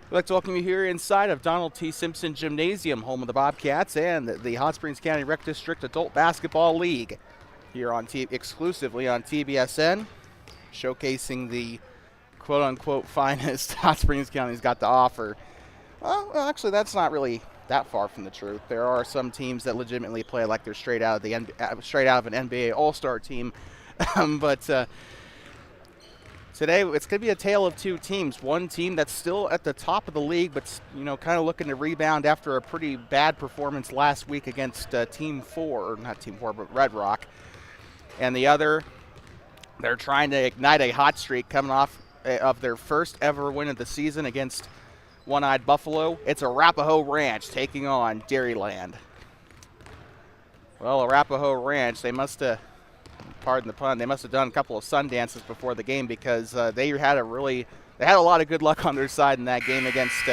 We'd like to welcome you here inside of Donald T. Simpson Gymnasium, home of the Bobcats and the Hot Springs County Rec District Adult Basketball League, here on exclusively on TBSN, showcasing the quote-unquote finest Hot Springs County's got to offer. Well, actually, that's not really that far from the truth. There are some teams that legitimately play like they're straight out of an NBA All-Star team, but. Today, it's going to be a tale of two teams. One team that's still at the top of the league, but kind of looking to rebound after a pretty bad performance last week against Team 4, or not Team 4, but Red Rock. And the other, they're trying to ignite a hot streak coming off of their first ever win of the season against One-Eyed Buffalo. It's Arapaho Ranch taking on Dairyland. Well, Arapaho Ranch, they must have, pardon the pun, they must have done a couple of sun dances before the game, because they had a lot of good luck on their side in that game against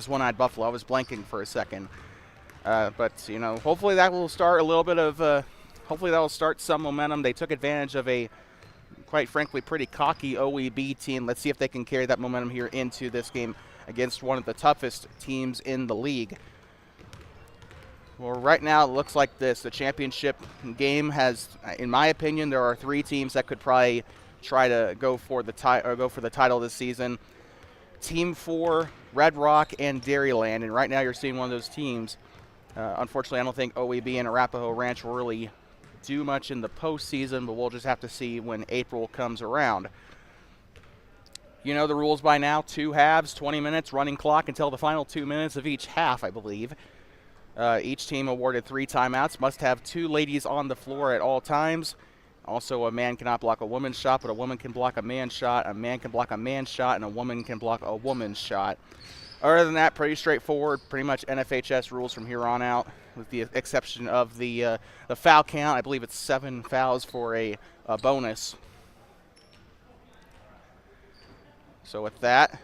One-Eyed Buffalo. I was blanking for a second, but hopefully that will start a little bit of hopefully that will start some momentum. They took advantage of a, quite frankly, pretty cocky OEB team. Let's see if they can carry that momentum here into this game against one of the toughest teams in the league. Well, right now it looks like this. The championship game has, in my opinion, there are three teams that could probably try to go for the title this season. Team 4, Red Rock, and Dairyland. And right now you're seeing one of those teams. Unfortunately, I don't think OEB and Arapaho Ranch will really do much in the postseason, but we'll just have to see when April comes around. You know the rules by now. 2 halves, 20 minutes, running clock until the final 2 minutes of each half, I believe. Each team awarded 3 timeouts, must have 2 ladies on the floor at all times. Also, a man cannot block a woman's shot, but a woman can block a man's shot. A man can block a man's shot, and a woman can block a woman's shot. Other than that, pretty straightforward, pretty much NFHS rules from here on out, with the exception of the foul count. I believe it's 7 fouls for a bonus. So with that,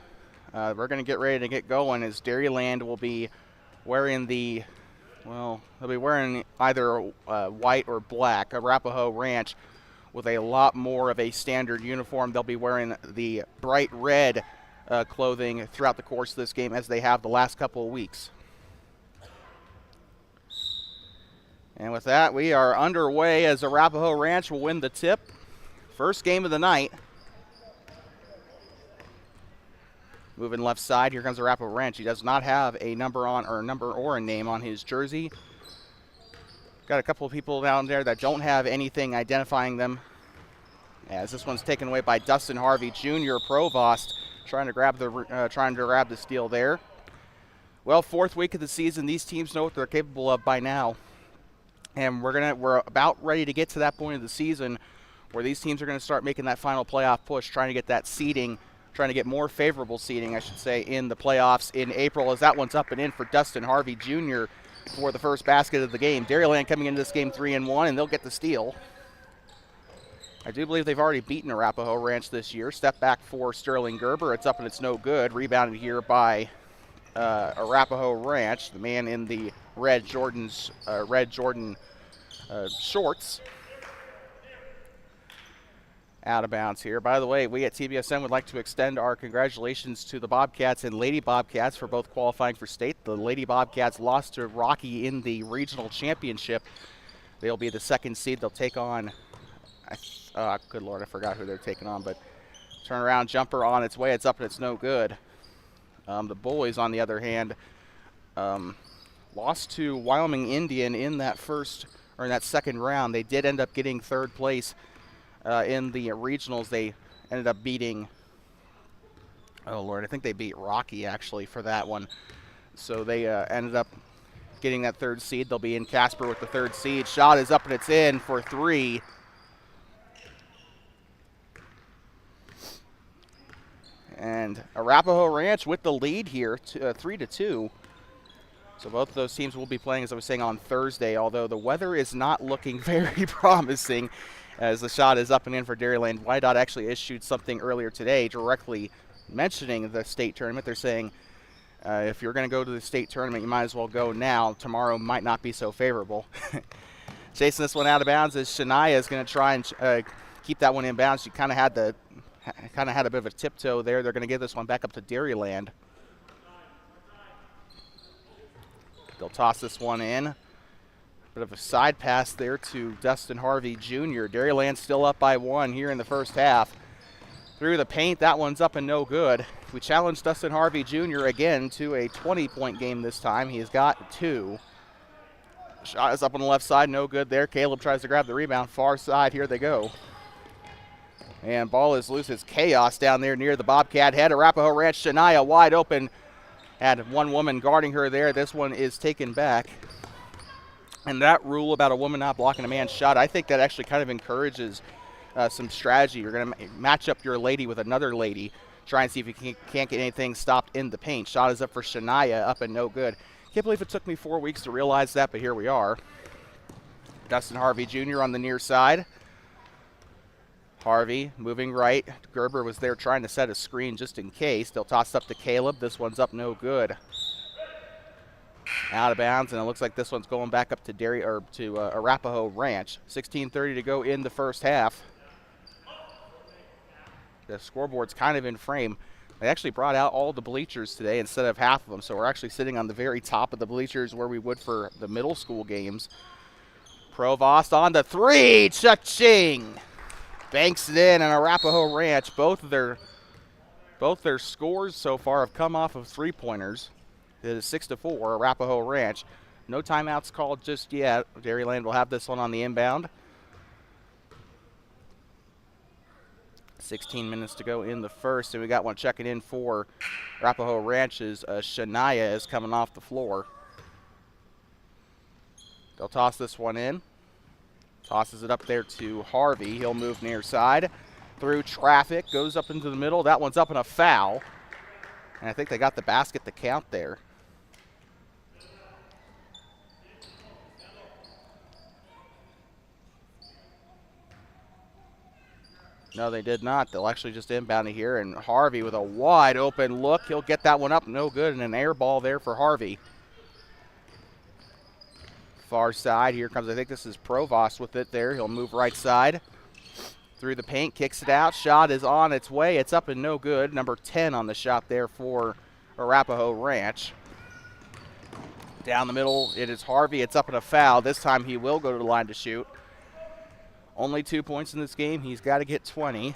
we're going to get ready to get going, as Dairyland will be wearing they'll be wearing either white or black. Arapaho Ranch, with a lot more of a standard uniform, they'll be wearing the bright red clothing throughout the course of this game, as they have the last couple of weeks. And with that, we are underway, as Arapaho Ranch will win the tip. First game of the night. Moving left side, here comes Arapaho Ranch. He does not have a number or a name on his jersey. Got a couple of people down there that don't have anything identifying them, as this one's taken away by Dustin Harvey Jr. Provost, trying to grab the steal there. Well, 4th week of the season, these teams know what they're capable of by now, and we're about ready to get to that point of the season where these teams are going to start making that final playoff push, trying to get that seeding. Trying to get more favorable seeding, I should say, in the playoffs in April, as that one's up and in for Dustin Harvey Jr. for the first basket of the game. Dairyland coming into this game 3-1, and they'll get the steal. I do believe they've already beaten Arapaho Ranch this year. Step back for Sterling Gerber. It's up and it's no good. Rebounded here by Arapaho Ranch, the man in the red Jordan shorts. Out of bounds here. By the way, we at TBSN would like to extend our congratulations to the Bobcats and Lady Bobcats for both qualifying for state. The Lady Bobcats lost to Rocky in the regional championship. They'll be the 2nd seed. They'll take on, good Lord, I forgot who they're taking on, but turnaround jumper on its way. It's up and it's no good. The boys, on the other hand, lost to Wyoming Indian in that second round. They did end up getting 3rd place. In the regionals, they ended up beating, oh Lord, I think they beat Rocky actually for that one. So they ended up getting that 3rd seed. They'll be in Casper with the 3rd seed. Shot is up and it's in for 3. And Arapaho Ranch with the lead here, 3-2. So both of those teams will be playing, as I was saying, on Thursday, although the weather is not looking very promising, as the shot is up and in for Dairyland. YDOT actually issued something earlier today directly mentioning the state tournament. They're saying if you're going to go to the state tournament, you might as well go now. Tomorrow might not be so favorable. Chasing this one out of bounds is Shania is going to try and keep that one in bounds. She kind of had kind of had a bit of a tiptoe there. They're going to give this one back up to Dairyland. They'll toss this one in. Bit of a side pass there to Dustin Harvey Jr. Dairyland still up by 1 here in the first half. Through the paint, that one's up and no good. We challenged Dustin Harvey Jr. again to a 20-point game this time. He has got 2. Shot is up on the left side, no good there. Caleb tries to grab the rebound. Far side, here they go. And ball is loose. It's chaos down there near the Bobcat head. Arapaho Ranch, Shania wide open. Had one woman guarding her there. This one is taken back. And that rule about a woman not blocking a man's shot, I think that actually kind of encourages some strategy. You're going to match up your lady with another lady. Try and see if you can't get anything stopped in the paint. Shot is up for Shania, up and no good. Can't believe it took me 4 weeks to realize that, but here we are. Dustin Harvey Jr. on the near side. Harvey moving right. Gerber was there trying to set a screen just in case. They'll toss up to Caleb. This one's up no good. Out of bounds, and it looks like this one's going back up to Arapaho Ranch. 16:30 to go in the first half. The scoreboard's kind of in frame. They actually brought out all the bleachers today instead of half of them, so we're actually sitting on the very top of the bleachers where we would for the middle school games. Provost on the 3, cha-ching! Banks it in, and Arapaho Ranch, both their scores so far have come off of 3-pointers. It is 6-4, Arapaho Ranch. No timeouts called just yet. Dairyland will have this one on the inbound. 16 minutes to go in the first, and we got one checking in for Arapaho Ranch's Shania is coming off the floor. They'll toss this one in. Tosses it up there to Harvey. He'll move near side. Through traffic, goes up into the middle. That one's up and a foul. And I think they got the basket to count there. No, they did not. They'll actually just inbound it here, and Harvey with a wide open look. He'll get that one up, no good, and an air ball there for Harvey. Far side, here comes, I think this is Provost with it there. He'll move right side. Through the paint, kicks it out. Shot is on its way. It's up and no good. Number 10 on the shot there for Arapaho Ranch. Down the middle, it is Harvey. It's up and a foul. This time he will go to the line to shoot. Only 2 points in this game. He's got to get 20.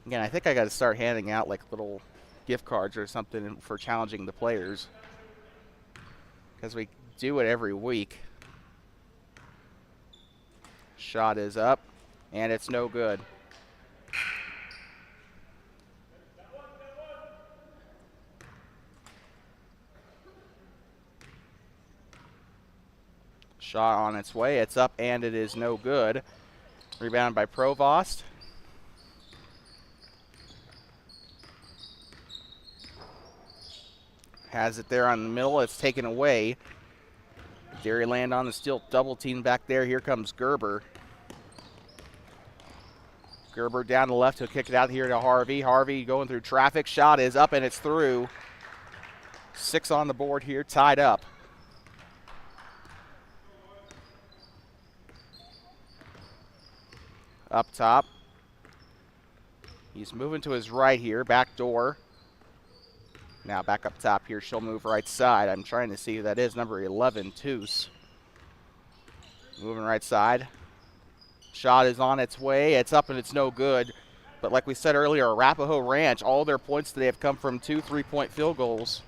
Again, I think I got to start handing out like little gift cards or something for challenging the players, because we do it every week. Shot is up, and it's no good. Shot on its way. It's up, and it is no good. Rebound by Provost. Has it there on the middle. It's taken away. Dairyland on the steal. Double team back there. Here comes Gerber. Gerber down the left. He'll kick it out here to Harvey. Harvey going through traffic. Shot is up, and it's through. 6 on the board here. Tied up. Up top. He's moving to his right here. Back door. Now back up top here. She'll move right side. I'm trying to see who that is. Number 11, Toos. Moving right side. Shot is on its way. It's up and it's no good. But like we said earlier, Arapaho Ranch, all their points today have come from 2 3-point field goals.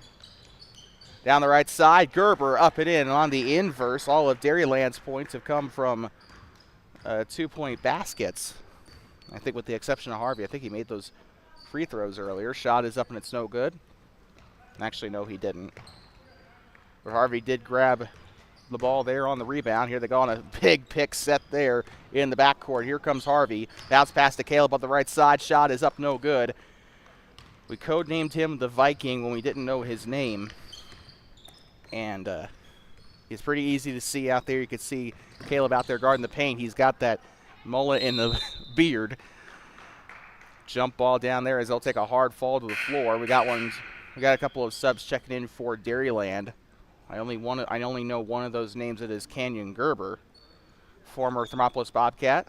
Down the right side, Gerber up and in. And on the inverse, all of Dairyland's points have come from 2-point baskets. I think with the exception of Harvey. I think he made those free throws earlier. Shot is up and it's no good. Actually, no, he didn't. But Harvey did grab the ball there on the rebound. Here they go on a big pick set there in the backcourt. Here comes Harvey. Bounce pass to Caleb on the right side. Shot is up, no good. We codenamed him the Viking when we didn't know his name. And he's pretty easy to see out there. You can see Caleb out there guarding the paint. He's got that mullet in the beard. Jump ball down there as they'll take a hard fall to the floor. We got a couple of subs checking in for Dairyland. I only know one of those names. It is Canyon Gerber, former Thermopolis Bobcat.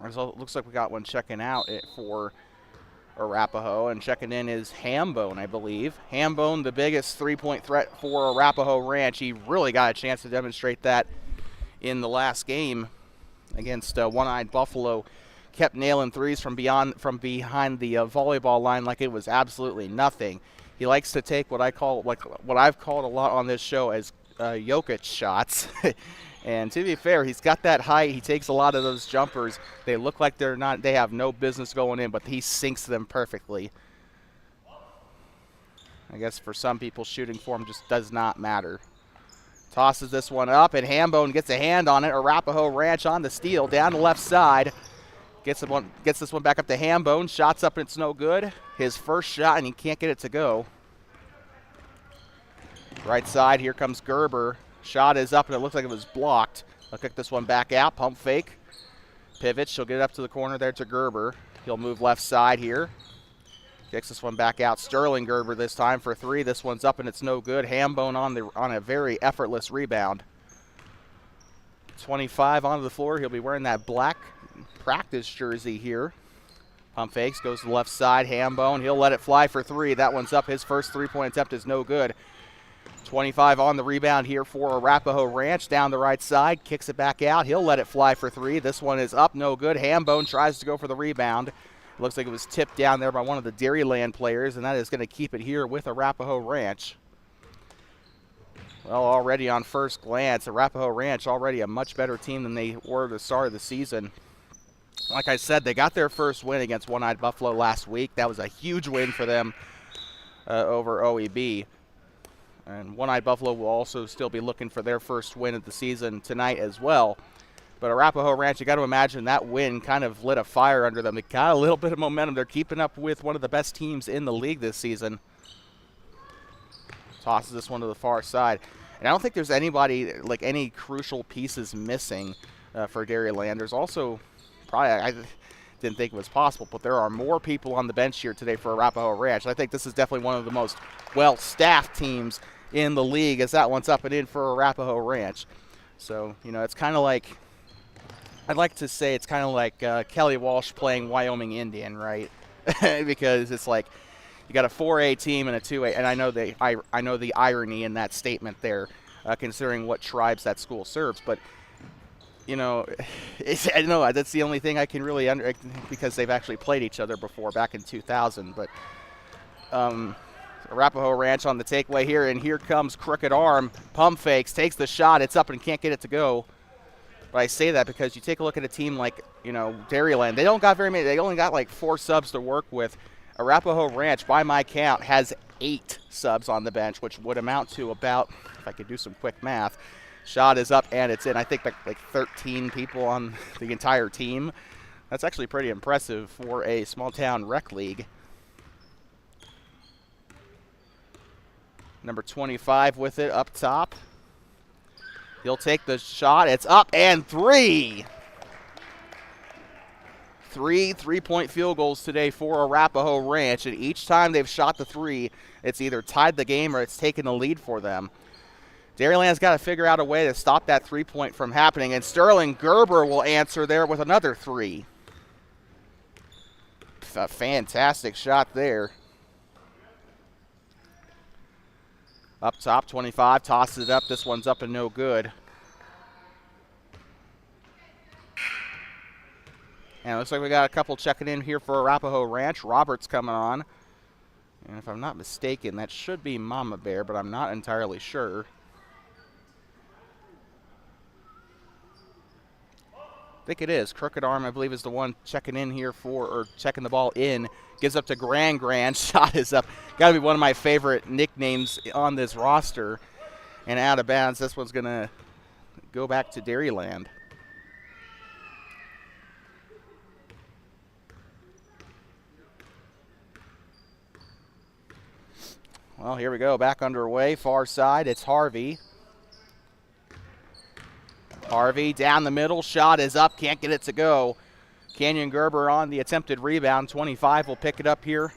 Looks like we got one checking out for Arapaho, and checking in is Hambone, I believe. Hambone, the biggest three-point threat for Arapaho Ranch. He really got a chance to demonstrate that in the last game against One-Eyed Buffalo. Kept nailing threes from behind the volleyball line like it was absolutely nothing. He likes to take what I've called a lot on this show as Jokic shots. And to be fair, he's got that height. He takes a lot of those jumpers. They look like they have no business going in, but he sinks them perfectly. I guess for some people, shooting for him just does not matter. Tosses this one up, and Hambone gets a hand on it. Arapaho Ranch on the steal, down the left side. Gets this one back up to Hambone. Shots up, and it's no good. His first shot, and he can't get it to go. Right side, here comes Gerber. Shot is up, and it looks like it was blocked. I'll kick this one back out. Pump fake. Pivot. She'll get it up to the corner there to Gerber. He'll move left side here. Kicks this one back out. Sterling Gerber this time for three. This one's up, and it's no good. Hambone on a very effortless rebound. 25 onto the floor. He'll be wearing that black practice jersey here. Pump fakes. Goes to the left side. Hambone. He'll let it fly for three. That one's up. His first three-point attempt is no good. 25 on the rebound here for Arapaho Ranch. Down the right side, kicks it back out. He'll let it fly for three. This one is up, no good. Hambone tries to go for the rebound. Looks like it was tipped down there by one of the Dairyland players, and that is going to keep it here with Arapaho Ranch. Well, already on first glance, Arapaho Ranch already a much better team than they were at the start of the season. Like I said, they got their first win against One-Eyed Buffalo last week. That was a huge win for them over OEB. And One-Eyed Buffalo will also still be looking for their first win of the season tonight as well. But Arapaho Ranch, you got to imagine that win kind of lit a fire under them. They got a little bit of momentum. They're keeping up with one of the best teams in the league this season. Tosses this one to the far side. And I don't think there's anybody, like any crucial pieces missing for Dairyland. There's also probably, I didn't think it was possible, but there are more people on the bench here today for Arapaho Ranch. I think this is definitely one of the most well-staffed teams in the league, as that one's up and in for Arapaho Ranch. So, you know, it's kind of like, I'd like to say it's kind of like Kelly Walsh playing Wyoming Indian, right? Because it's like you got a 4A team and a 2A, and I know the irony in that statement there, considering what tribes that school serves. But you know, I know that's the only thing I can really because they've actually played each other before back in 2000. But Arapaho Ranch on the takeaway here, and here comes Crooked Arm. Pump fakes, takes the shot. It's up and can't get it to go. But I say that because you take a look at a team like, you know, Dairyland. They don't got very many. They only got like 4 subs to work with. Arapaho Ranch, by my count, has 8 subs on the bench, which would amount to about, if I could do some quick math, shot is up and it's in. I think like 13 people on the entire team. That's actually pretty impressive for a small town rec league. Number 25 with it up top. He'll take the shot. It's up and 3. 3 3-point field goals today for Arapaho Ranch, and each time they've shot the 3, it's either tied the game or it's taken the lead for them. Dairyland's got to figure out a way to stop that 3-point from happening, and Sterling Gerber will answer there with another 3. A fantastic shot there. Up top, 25, tosses it up. This one's up and no good. And it looks like we got a couple checking in here for Arapaho Ranch. Robert's coming on. And if I'm not mistaken, that should be Mama Bear, but I'm not entirely sure. I think it is. Crooked Arm, I believe, is the one checking in here or checking the ball in. Gives up to Grand. Shot is up. Got to be one of my favorite nicknames on this roster. And out of bounds. This one's going to go back to Dairyland. Well, here we go. Back underway. Far side. It's Harvey. Harvey down the middle. Shot is up. Can't get it to go. Canyon Gerber on the attempted rebound. 25 will pick it up here.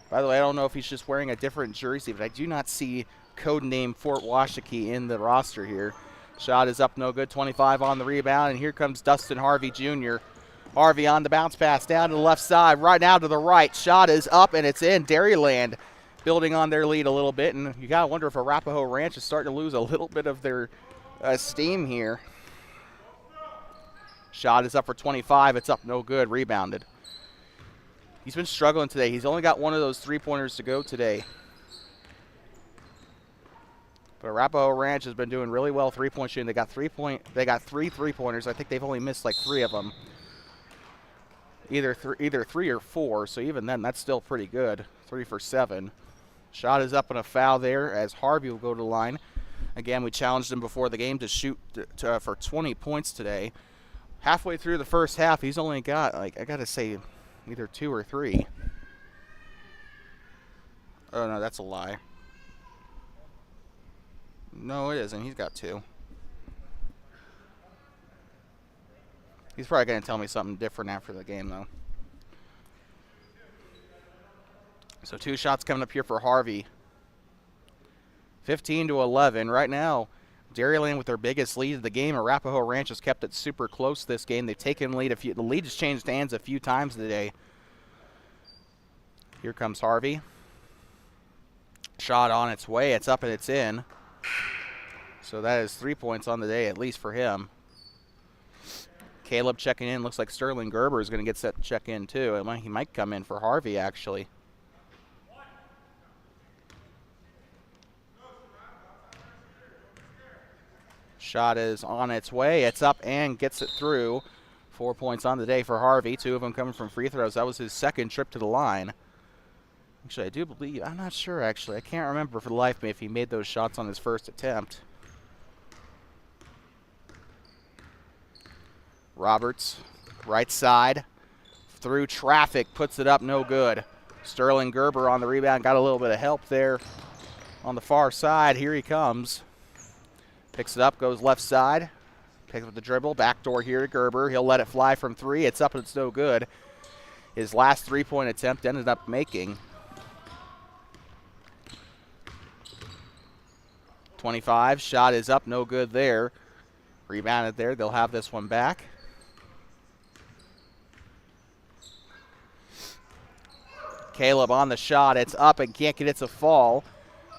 By the way, I don't know if he's just wearing a different jersey, but I do not see code name Fort Washakie in the roster here. Shot is up, no good. 25 on the rebound, and here comes Dustin Harvey Jr. Harvey on the bounce pass down to the left side, right now to the right. Shot is up, and it's in. Dairyland building on their lead a little bit, and you got to wonder if Arapaho Ranch is starting to lose a little bit of their steam here. Shot is up for 25. It's up, no good. Rebounded. He's been struggling today. He's only got one of those three-pointers to go today. But Arapaho Ranch has been doing really well three-point shooting. They got three three-pointers. I think they've only missed like 3 of them. Either 3 or 4, so even then, that's still pretty good. 3 for 7. Shot is up and a foul there as Harvey will go to the line. Again, we challenged him before the game to shoot for 20 points today. Halfway through the first half, he's only got, like, I got to say, either 2 or 3. Oh, no, that's a lie. No, it isn't. He's got 2. He's probably going to tell me something different after the game, though. So 2 shots coming up here for Harvey. 15-11. Right now, Dairyland with their biggest lead of the game. Arapaho Ranch has kept it super close this game. They've taken the lead a few. The lead has changed hands a few times today. Here comes Harvey. Shot on its way. It's up and it's in. So that is 3 points on the day, at least for him. Caleb checking in. Looks like Sterling Gerber is going to get set to check in too. He might come in for Harvey, actually. Shot is on its way. It's up and gets it through. 4 points on the day for Harvey. 2 of them coming from free throws. That was his second trip to the line. Actually, I do believe, I'm not sure actually. I can't remember for the life of me if he made those shots on his first attempt. Roberts, right side, through traffic, puts it up, no good. Sterling Gerber on the rebound, got a little bit of help there on the far side. Here he comes. Picks it up, goes left side, picks up the dribble, backdoor here to Gerber. He'll let it fly from 3. It's up and it's no good. His last 3-point attempt ended up making. 25, shot is up, no good there. Rebounded there, they'll have this one back. Caleb on the shot, it's up and can't get it to fall.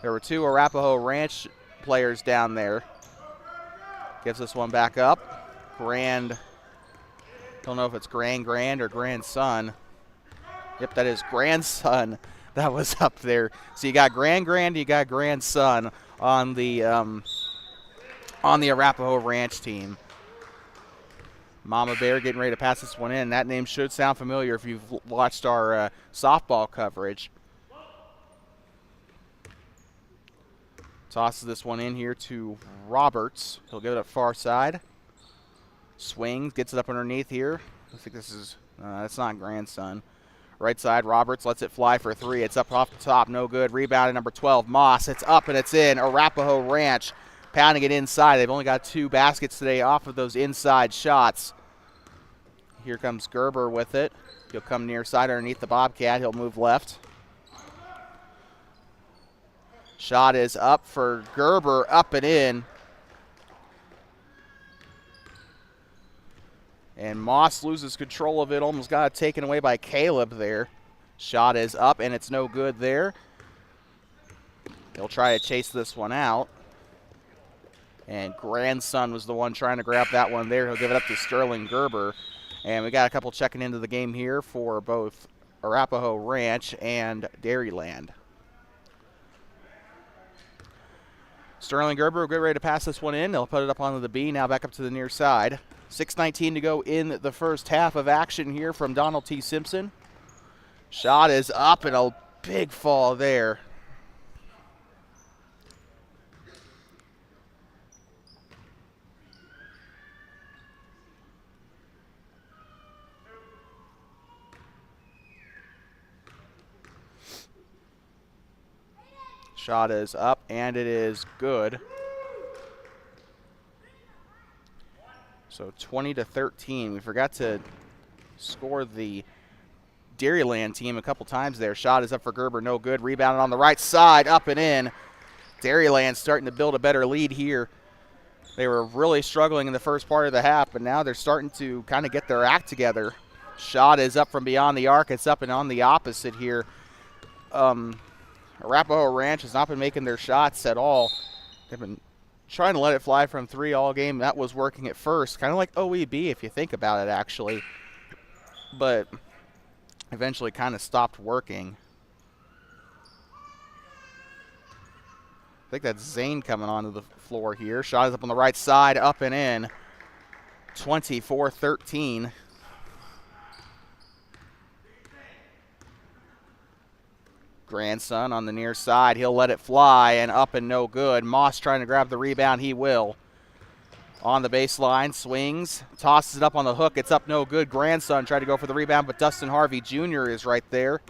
There were 2 Arapaho Ranch players down there. Gives this one back up. Grand, don't know if it's Grand or Grandson. Yep, that is Grandson that was up there. So you got Grand, you got Grandson on the Arapaho Ranch team. Mama Bear getting ready to pass this one in. That name should sound familiar if you've watched our softball coverage. Tosses this one in here to Roberts. He'll give it up far side. Swings, gets it up underneath here. I think this is, that's not Grandson. Right side, Roberts lets it fly for 3. It's up off the top, no good. Rebound at number 12, Moss. It's up and it's in. Arapaho Ranch pounding it inside. They've only got 2 baskets today off of those inside shots. Here comes Gerber with it. He'll come near side underneath the Bobcat. He'll move left. Shot is up for Gerber, up and in. And Moss loses control of it, almost got it taken away by Caleb there. Shot is up, and it's no good there. He'll try to chase this one out. And Grandson was the one trying to grab that one there. He'll give it up to Sterling Gerber. And we got a couple checking into the game here for both Arapaho Ranch and Dairyland. Sterling Gerber will get ready to pass this one in. They'll put it up onto the B, now back up to the near side. 6:19 to go in the first half of action here from Donald T. Simpson. Shot is up and a big fall there. Shot is up and it is good. So 20-13. We forgot to score the Dairyland team a couple times there. Shot is up for Gerber, no good. Rebounded on the right side, up and in. Dairyland starting to build a better lead here They were really struggling in the first part of the half, but now they're starting to kind of get their act together. Shot is up from beyond the arc. It's up and on the opposite here. Arapaho Ranch has not been making their shots at all. They've been trying to let it fly from 3 all game. That was working at first, kind of like OEB if you think about it, actually. But eventually kind of stopped working. I think that's Zane coming onto the floor here. Shot is up on the right side, up and in. 24-13. Grandson on the near side. He'll let it fly and up and no good. Moss trying to grab the rebound. He will. On the baseline, swings, tosses it up on the hook. It's up no good. Grandson tried to go for the rebound, but Dustin Harvey Jr. is right there.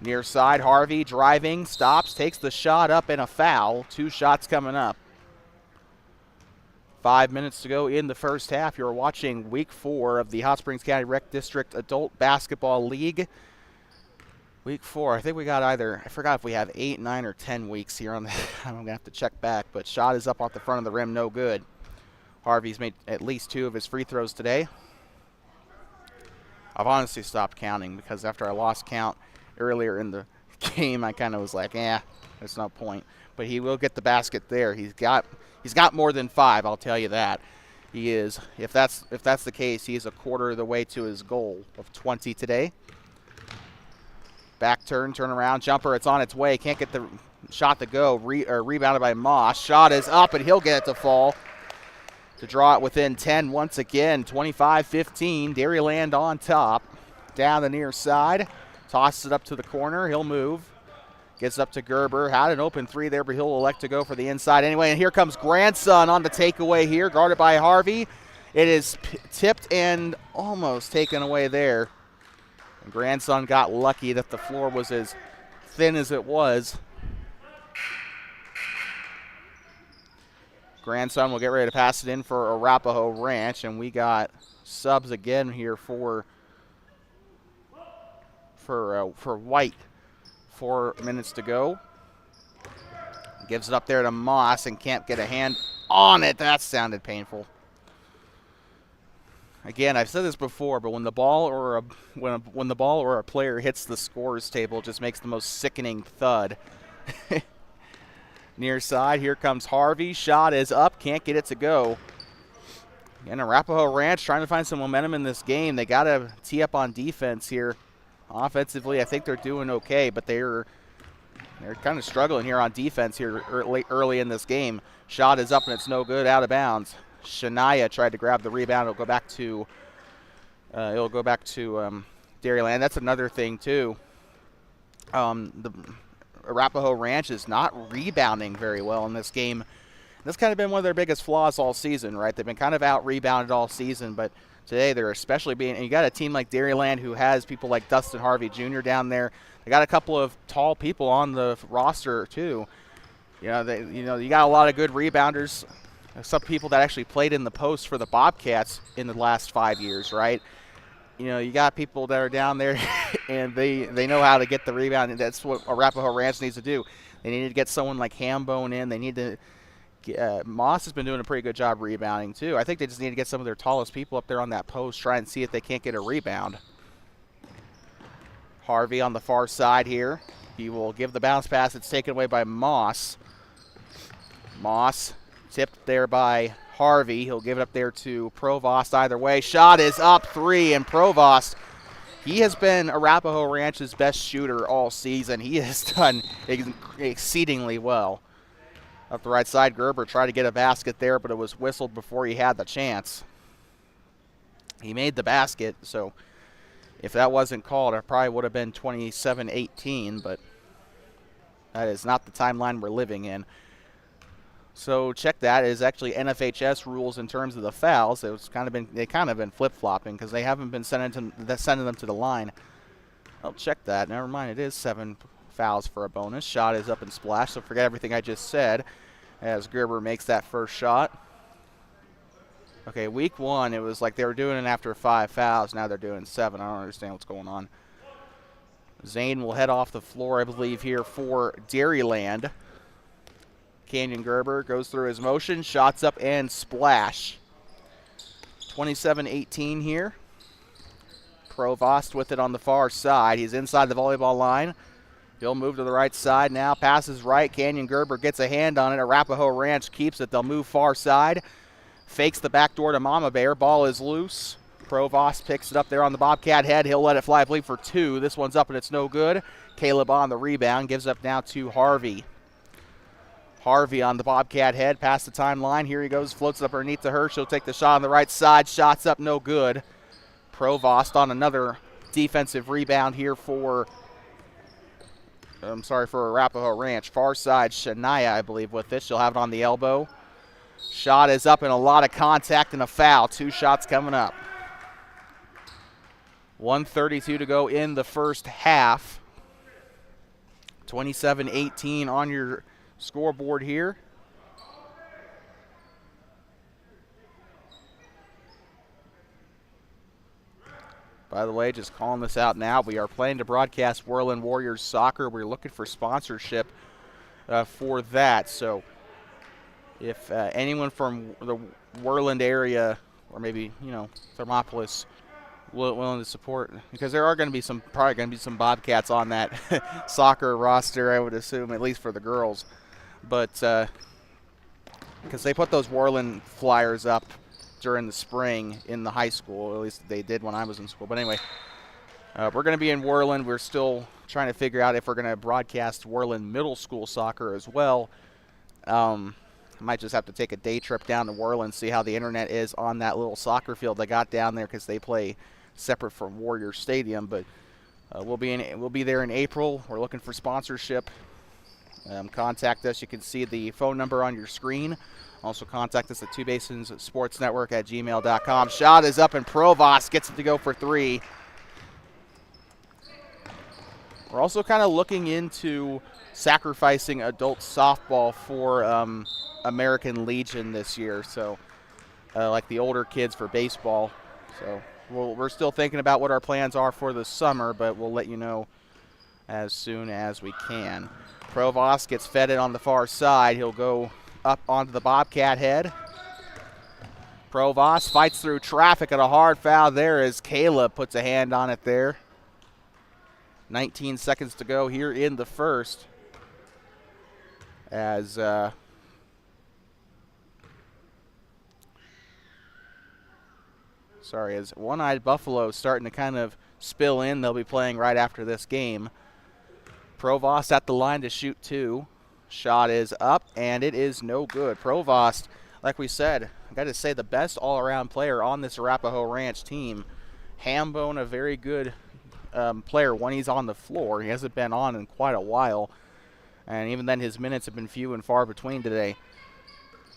Near side, Harvey driving, stops, takes the shot up and a foul. 2 shots coming up. 5 minutes to go in the first half. You're watching week 4 of the Hot Springs County Rec District Adult Basketball League. Week 4, I think we got either, I forgot if we have 8, 9, or 10 weeks here on the, I'm going to have to check back, but shot is up off the front of the rim, no good. Harvey's made at least 2 of his free throws today. I've honestly stopped counting because after I lost count earlier in the game, I kind of was like, there's no point. But he will get the basket there. He's got more than 5, I'll tell you that. He is, if that's the case, he's a quarter of the way to his goal of 20 today. Back turn around, jumper, it's on its way. Can't get the shot to go. Rebounded by Moss. Shot is up, and he'll get it to fall. To draw it within 10 once again, 25-15. Dairyland on top. Down the near side. Tosses it up to the corner. He'll move. Gets up to Gerber. Had an open 3 there, but he'll elect to go for the inside anyway. And here comes Grandson on the takeaway here, guarded by Harvey. It is tipped and almost taken away there. And Grandson got lucky that the floor was as thin as it was. Grandson will get ready to pass it in for Arapaho Ranch, and we got subs again here for White. 4 minutes to go. Gives it up there to Moss and can't get a hand on it. That sounded painful. Again, I've said this before, but when the ball or a player hits the scores table, it just makes the most sickening thud. Near side, here comes Harvey. Shot is up, can't get it to go. And Arapaho Ranch trying to find some momentum in this game. They got to tee up on defense here. Offensively, I think they're doing okay, but they're kind of struggling here on defense here early in this game. Shot is up and it's no good, out of bounds. Shania tried to grab the rebound. It'll go back to Dairyland. That's another thing too. The Arapaho Ranch is not rebounding very well in this game. That's kind of been one of their biggest flaws all season, right? They've been kind of out-rebounded all season, but today they're especially being – and you got a team like Dairyland who has people like Dustin Harvey Jr. down there. They got a couple of tall people on the roster too. You got a lot of good rebounders. Some people that actually played in the post for the Bobcats in the last 5 years, right? You got people that are down there and they know how to get the rebound, and that's what Arapaho Ranch needs to do. They need to get someone like Hambone in. They need to Moss has been doing a pretty good job rebounding too. I think they just need to get some of their tallest people up there on that post, try and see if they can't get a rebound. Harvey on the far side here. He will give the bounce pass. It's taken away by Moss. Moss tipped there by Harvey. He'll give it up there to Provost either way. Shot is up, 3, and Provost, he has been Arapaho Ranch's best shooter all season. He has done exceedingly well. Up the right side, Gerber tried to get a basket there, but it was whistled before he had the chance. He made the basket, so if that wasn't called, it probably would have been 27-18, but that is not the timeline we're living in. So check that. It is actually NFHS rules in terms of the fouls. They kind of been flip-flopping because they haven't been sending them to the line. I'll check that. Never mind. It is 7 fouls for a bonus. Shot is up and splash, so forget everything I just said as Gerber makes that first shot. Okay, week 1, it was like they were doing it after 5 fouls. Now they're doing 7. I don't understand what's going on. Zane will head off the floor, I believe, here for Dairyland. Canyon Gerber goes through his motion, shots up and splash. 27-18 here. Provost with it on the far side. He's inside the volleyball line. He'll move to the right side now. Passes right. Canyon Gerber gets a hand on it. Arapaho Ranch keeps it. They'll move far side. Fakes the back door to Mama Bear. Ball is loose. Provost picks it up there on the Bobcat head. He'll let it fly, I believe, for two. This one's up and it's no good. Caleb on the rebound. Gives up now to Harvey. Harvey on the Bobcat head. Past the timeline. Here he goes. Floats it up underneath to her. She'll take the shot on the right side. Shots up, no good. Provost on another defensive rebound here for Arapaho Ranch. Far side, Shania, I believe, with it. She'll have it on the elbow. Shot is up and a lot of contact and a foul. Two shots coming up. 1:32 to go in the first half. 27-18 on your scoreboard here. By the way, just calling this out now, we are planning to broadcast Worland Warriors soccer. We're looking for sponsorship for that. So if anyone from the Worland area or maybe, Thermopolis willing to support, because there are probably going to be some Bobcats on that soccer roster, I would assume, at least for the girls. But because they put those Worland flyers up during the spring in the high school, or at least they did when I was in school. But anyway, we're going to be in Worland. We're still trying to figure out if we're going to broadcast Worland middle school soccer as well. I might just have to take a day trip down to Worland, see how the internet is on that little soccer field they got down there, because they play separate from Warrior Stadium. But we'll be there in April. We're looking for sponsorship. Contact us. You can see the phone number on your screen. Also contact us at twobasonssportsnetwork@gmail.com. Shot is up and Provost gets it to go for three. We're also kind of looking into sacrificing adult softball for American Legion this year. So like the older kids for baseball. So we're still thinking about what our plans are for the summer, but we'll let you know as soon as we can. Provost gets fed it on the far side. He'll go up onto the Bobcat head. Provost fights through traffic and a hard foul there as Caleb puts a hand on it there. 19 seconds to go here in the first. As as One-Eyed Buffalo starting to kind of spill in. They'll be playing right after this game. Provost at the line to shoot two. Shot is up, and it is no good. Provost, like we said, I got to say, the best all-around player on this Arapaho Ranch team. Hambone, a very good player when he's on the floor. He hasn't been on in quite a while, and even then his minutes have been few and far between today.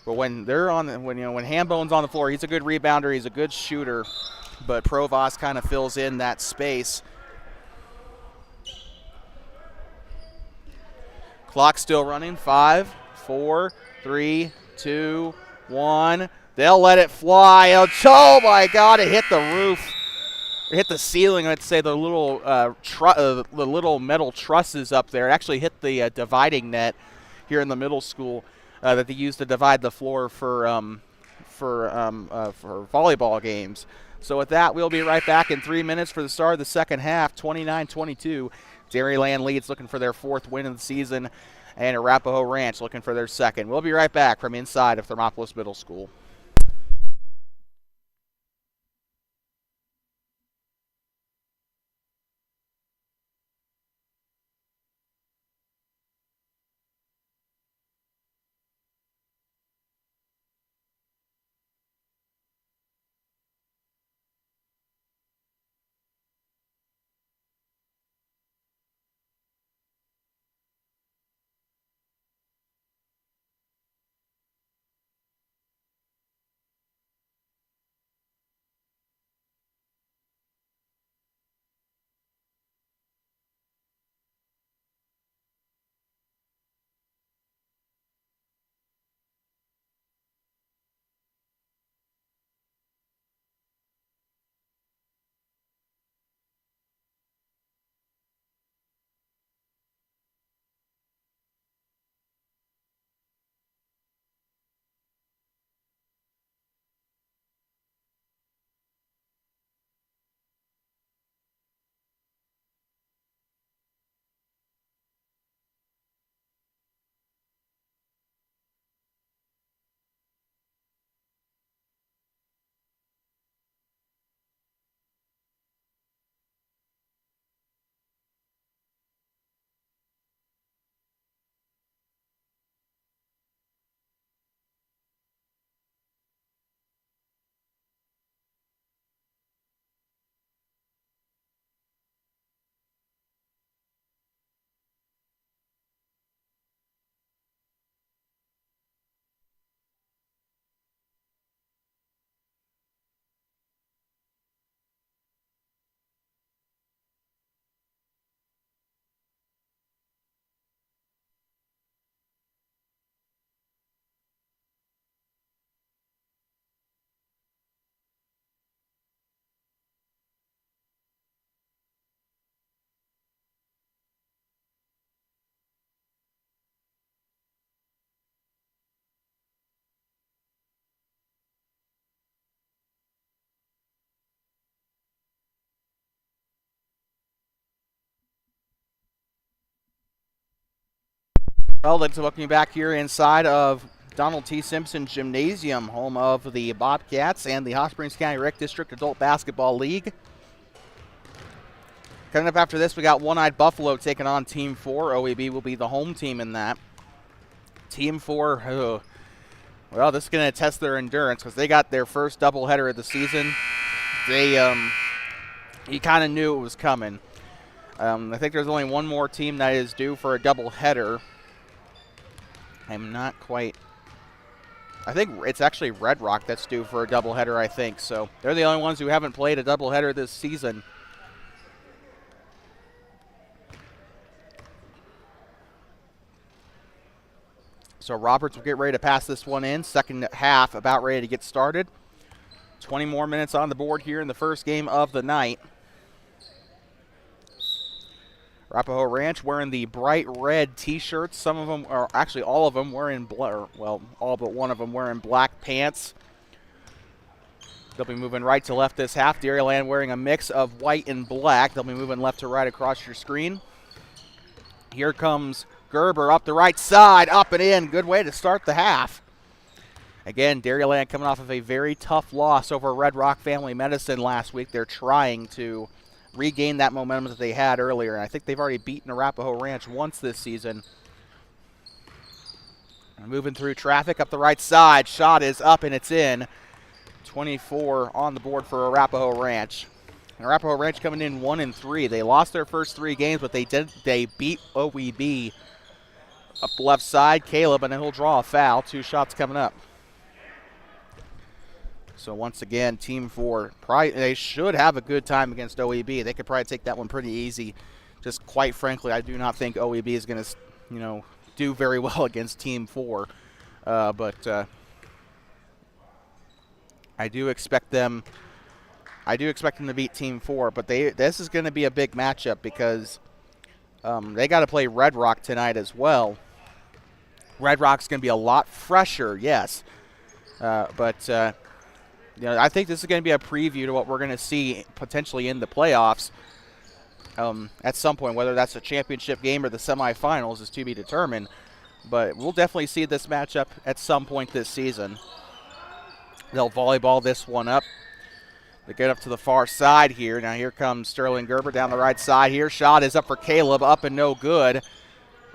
But when Hambone's on the floor, he's a good rebounder, he's a good shooter, but Provost kind of fills in that space. Clock still running. 5, 4, 3, 2, 1. They'll let it fly. Oh my God! It hit the roof. It hit the ceiling. I'd say the little metal trusses up there. It actually hit the dividing net here in the middle school that they use to divide the floor for volleyball games. So with that, we'll be right back in 3 minutes for the start of the second half. 29-22. Dairyland leads, looking for their fourth win of the season, and Arapaho Ranch looking for their second. We'll be right back from inside of Thermopolis Middle School. Well, let's welcome you back here inside of Donald T. Simpson Gymnasium, home of the Bobcats and the Hot Springs County Rec District Adult Basketball League. Coming up after this, we got One-Eyed Buffalo taking on Team 4. OEB will be the home team in that. Team 4, well, this is going to test their endurance because they got their first doubleheader of the season. You kind of knew it was coming. I think there's only one more team that is due for a doubleheader. I'm not quite. I think it's actually Red Rock that's due for a doubleheader, I think. So they're the only ones who haven't played a doubleheader this season. So Roberts will get ready to pass this one in. Second half about ready to get started. 20 more minutes on the board here in the first game of the night. Arapaho Ranch wearing the bright red T-shirts. Some of them, or actually all of them, wearing well, all but one of them wearing black pants. They'll be moving right to left this half. Dairyland wearing a mix of white and black. They'll be moving left to right across your screen. Here comes Gerber up the right side, up and in. Good way to start the half. Again, Dairyland coming off of a very tough loss over Red Rock Family Medicine last week. They're trying to regain that momentum that they had earlier. And I think they've already beaten Arapaho Ranch once this season. Moving through traffic up the right side. Shot is up and it's in. 24 on the board for Arapaho Ranch. And Arapaho Ranch coming in 1-3. They lost their first 3 games, but they beat OEB up the left side. Caleb, and then he'll draw a foul. 2 shots coming up. So once again, Team 4, they should have a good time against OEB. They could probably take that one pretty easy. Just quite frankly, I do not think OEB is going to, do very well against Team 4. But I do expect them to beat Team 4. But this is going to be a big matchup because they got to play Red Rock tonight as well. Red Rock's going to be a lot fresher, yes, but. I think this is going to be a preview to what we're going to see potentially in the playoffs at some point. Whether that's a championship game or the semifinals is to be determined. But we'll definitely see this matchup at some point this season. They'll volleyball this one up. They get up to the far side here. Now here comes Sterling Gerber down the right side here. Shot is up for Caleb, up and no good.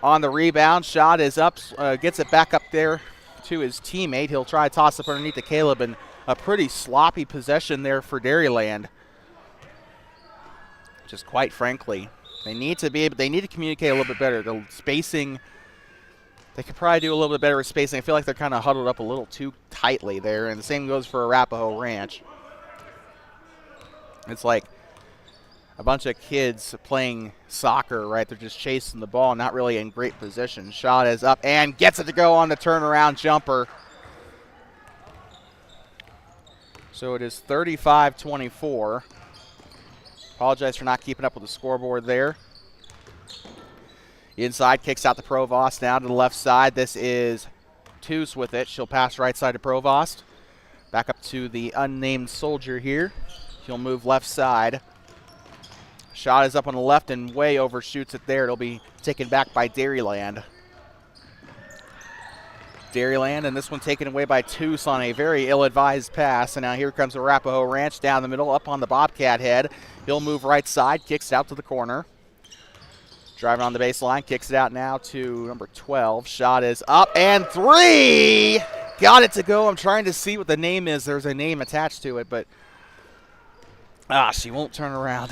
On the rebound, shot is up, gets it back up there to his teammate. He'll try to toss up underneath to Caleb, and a pretty sloppy possession there for Dairyland. Just quite frankly, they need to communicate a little bit better. The spacing, they could probably do a little bit better with spacing. I feel like they're kind of huddled up a little too tightly there, and the same goes for Arapaho Ranch. It's like a bunch of kids playing soccer, right? They're just chasing the ball, not really in great position. Shot is up and gets it to go on the turnaround jumper. So it is 35-24. Apologize for not keeping up with the scoreboard there. Inside, kicks out to Provost now to the left side. This is Toos with it. She'll pass right side to Provost. Back up to the unnamed soldier here. She'll move left side. Shot is up on the left and way overshoots it there. It'll be taken back by Dairyland. Dairyland, and this one taken away by Toos on a very ill-advised pass. And now here comes Arapaho Ranch down the middle, up on the Bobcat head. He'll move right side, kicks it out to the corner. Driving on the baseline, kicks it out now to number 12. Shot is up and 3! Got it to go. I'm trying to see what the name is. There's a name attached to it, but she won't turn around.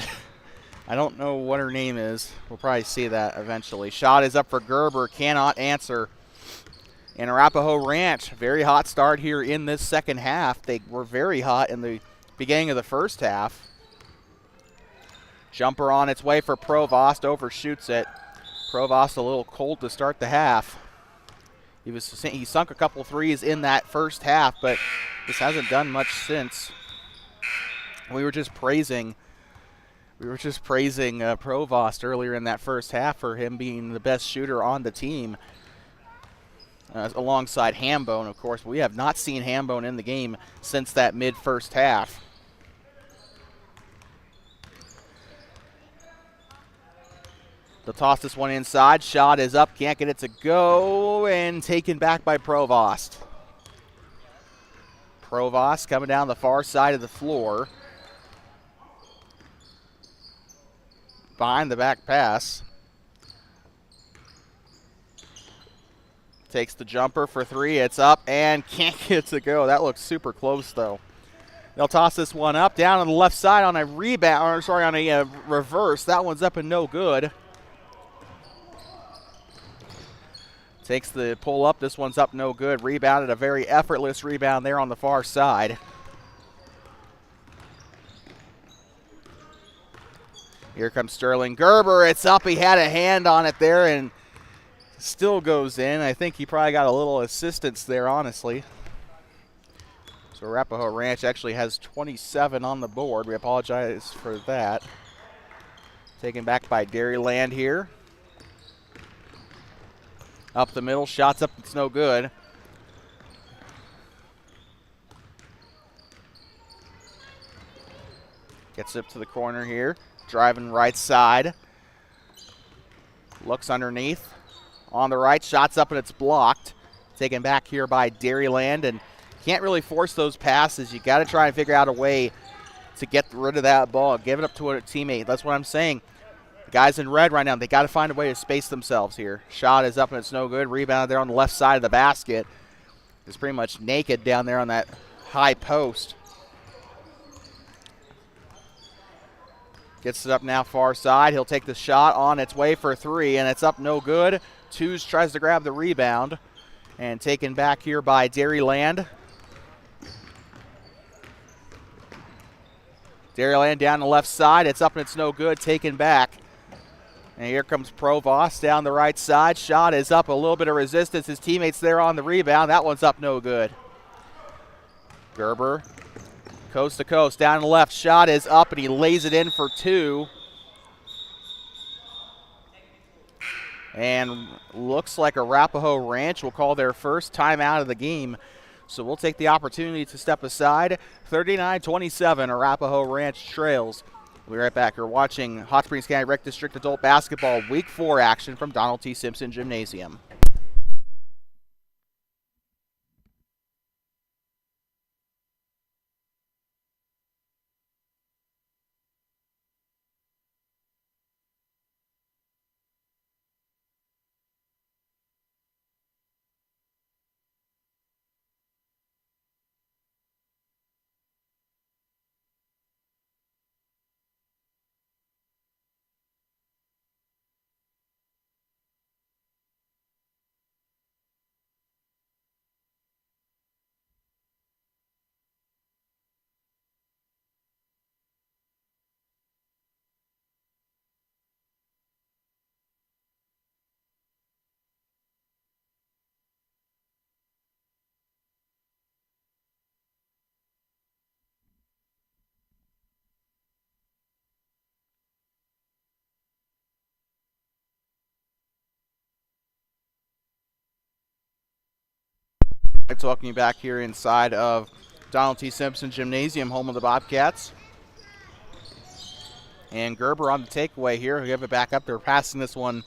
I don't know what her name is. We'll probably see that eventually. Shot is up for Gerber, cannot answer. And Arapaho Ranch, very hot start here in this second half. They were very hot in the beginning of the first half. Jumper on its way for Provost, overshoots it. Provost a little cold to start the half. He sunk a couple threes in that first half, but just hasn't done much since. We were just praising Provost earlier in that first half for him being the best shooter on the team. Alongside Hambone, of course. But we have not seen Hambone in the game since that mid-first half. They'll toss this one inside. Shot is up, can't get it to go, and taken back by Provost. Provost coming down the far side of the floor. Behind the back pass. Takes the jumper for three. It's up and can't get it to go. That looks super close, though. They'll toss this one up, down on the left side on a rebound, or sorry, on a reverse. That one's up and no good. Takes the pull up. This one's up no good. Rebounded, a very effortless rebound there on the far side. Here comes Sterling Gerber. It's up. He had a hand on it there and still goes in. I think he probably got a little assistance there, honestly. So Arapaho Ranch actually has 27 on the board. We apologize for that. Taken back by Dairyland here. Up the middle, shots up, it's no good. Gets up to the corner here, driving right side. Looks underneath. On the right, shots up and it's blocked. Taken back here by Dairyland, and can't really force those passes. You got to try and figure out a way to get rid of that ball. Give it up to a teammate. That's what I'm saying. The guys in red right now, they got to find a way to space themselves here. Shot is up and it's no good. Rebound there on the left side of the basket. It's pretty much naked down there on that high post. Gets it up now far side. He'll take the shot on its way for three, and it's up no good. Twos tries to grab the rebound, and taken back here by Dairyland. Dairyland down the left side. It's up and it's no good. Taken back. And here comes Provost down the right side. Shot is up. A little bit of resistance. His teammates there on the rebound. That one's up no good. Gerber, coast to coast, down the left. Shot is up and he lays it in for two. And looks like Arapaho Ranch will call their first timeout of the game. So we'll take the opportunity to step aside. 39-27, Arapaho Ranch trails. We'll be right back. You're watching Hot Springs County Rec District Adult Basketball Week 4 action from Donald T. Simpson Gymnasium. Talking you back here inside of Donald T. Simpson Gymnasium, home of the Bobcats. And Gerber on the takeaway here. He'll give it back up. They're passing this one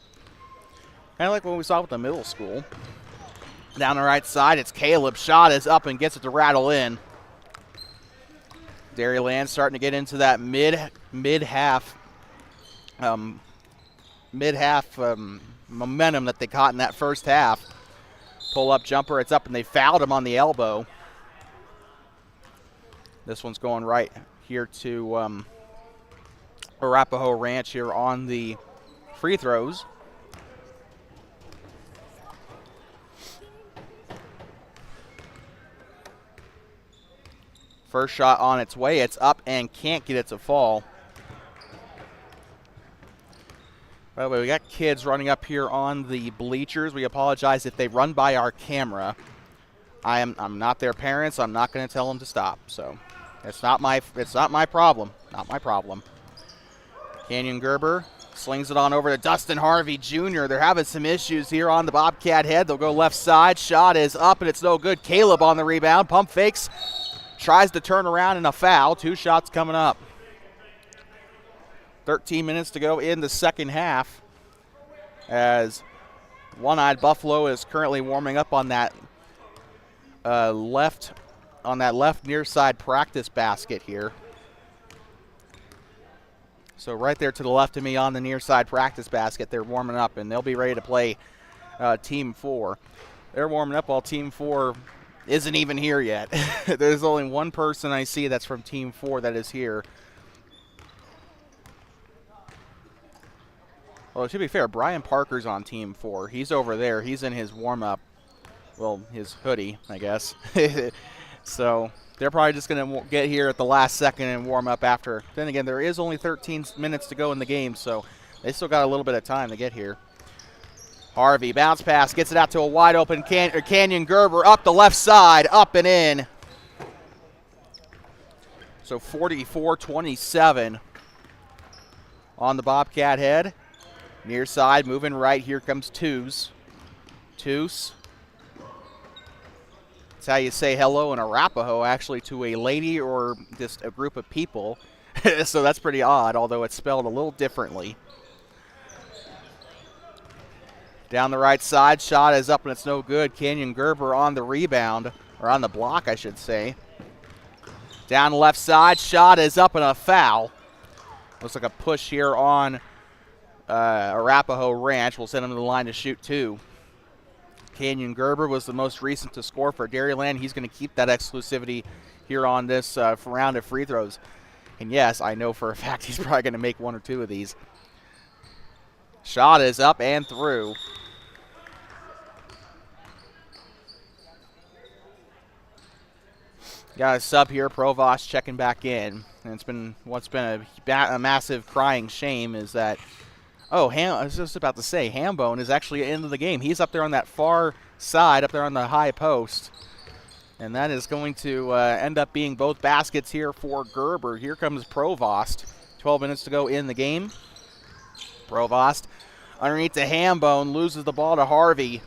kind of like what we saw with the middle school. Down the right side, it's Caleb. Shot is up and gets it to rattle in. Dairyland starting to get into that mid-half momentum that they caught in that first half. Pull-up jumper, it's up, and they fouled him on the elbow. This one's going right here to Arapaho Ranch here on the free throws. First shot on its way, it's up and can't get it to fall. By the way, we got kids running up here on the bleachers. We apologize if they run by our camera. I'm not their parents. I'm not going to tell them to stop. So it's not my problem. Not my problem. Canyon Gerber slings it on over to Dustin Harvey Jr. They're having some issues here on the Bobcat head. They'll go left side. Shot is up and it's no good. Caleb on the rebound. Pump fakes. Tries to turn around and a foul. Two shots coming up. 13 minutes to go in the second half. as One-Eyed Buffalo is currently warming up on that left near side practice basket here. So right there to the left of me on the near side practice basket, they're warming up, and they'll be ready to play Team 4. They're warming up while Team 4 isn't even here yet. There's only one person I see that's from Team 4 that is here. Well, to be fair, Brian Parker's on Team 4. He's over there. He's in his warm-up, well, his hoodie, I guess. So they're probably just going to get here at the last second and warm up after. Then again, there is only 13 minutes to go in the game, so they still got a little bit of time to get here. Harvey, bounce pass, gets it out to a wide open Canyon Gerber up the left side, up and in. So 44-27 on the Bobcat head. Near side, moving right, here comes Toos. Toos. That's how you say hello in Arapaho, actually, to a lady or just a group of people. So that's pretty odd, although it's spelled a little differently. Down the right side, shot is up and it's no good. Canyon Gerber on the rebound, or on the block, I should say. Down the left side, shot is up and a foul. Looks like a push here on Arapaho Ranch. Will send him to the line to shoot 2. Canyon Gerber was the most recent to score for Dairyland. He's going to keep that exclusivity here on this round of free throws. And yes, I know for a fact he's probably going to make 1 or 2 of these. Shot is up and through. Got a sub here, Provost checking back in. And it's been what's been a massive crying shame is that, oh, I was just about to say, Hambone is actually into the game. He's up there on that far side, up there on the high post. And that is going to end up being both baskets here for Gerber. Here comes Provost. 12 minutes to go in the game. Provost underneath to Hambone, loses the ball to Harvey.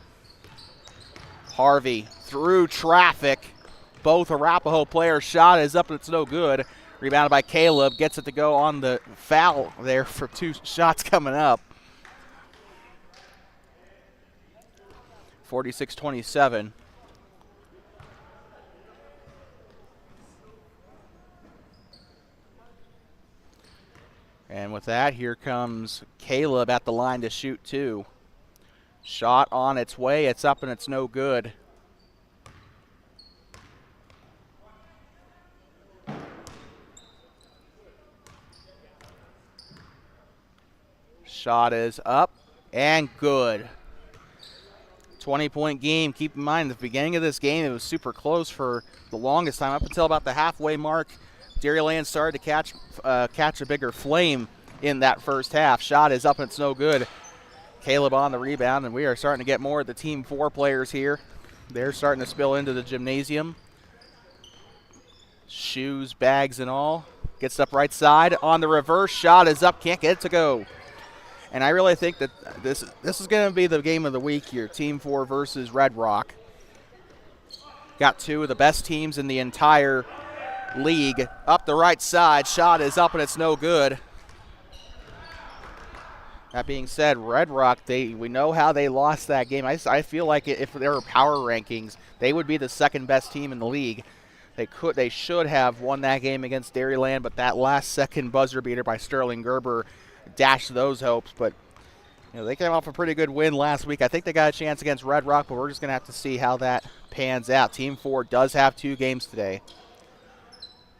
Harvey through traffic. Both Arapaho players, shot is up and it's no good. Rebounded by Caleb, gets it to go on the foul there for 2 shots coming up. 46-27. And with that, here comes Caleb at the line to shoot 2. Shot on its way, it's up and it's no good. Shot is up and good. 20-point game. Keep in mind, at the beginning of this game, it was super close for the longest time. Up until about the halfway mark, Dairyland started to catch a bigger flame in that first half. Shot is up and it's no good. Caleb on the rebound, and we are starting to get more of the Team 4 players here. They're starting to spill into the gymnasium. Shoes, bags, and all. Gets up right side. On the reverse, shot is up, can't get it to go. And I really think that this is going to be the game of the week here, Team 4 versus Red Rock. Got 2 of the best teams in the entire league. Up the right side, shot is up and it's no good. That being said, Red Rock, we know how they lost that game. I feel like if there were power rankings, they would be the second best team in the league. They should have won that game against Dairyland, but that last second buzzer beater by Sterling Gerber dashed those hopes. But they came off a pretty good win last week. I think they got a chance against Red Rock, but we're just going to have to see how that pans out. Team 4 does have 2 games today.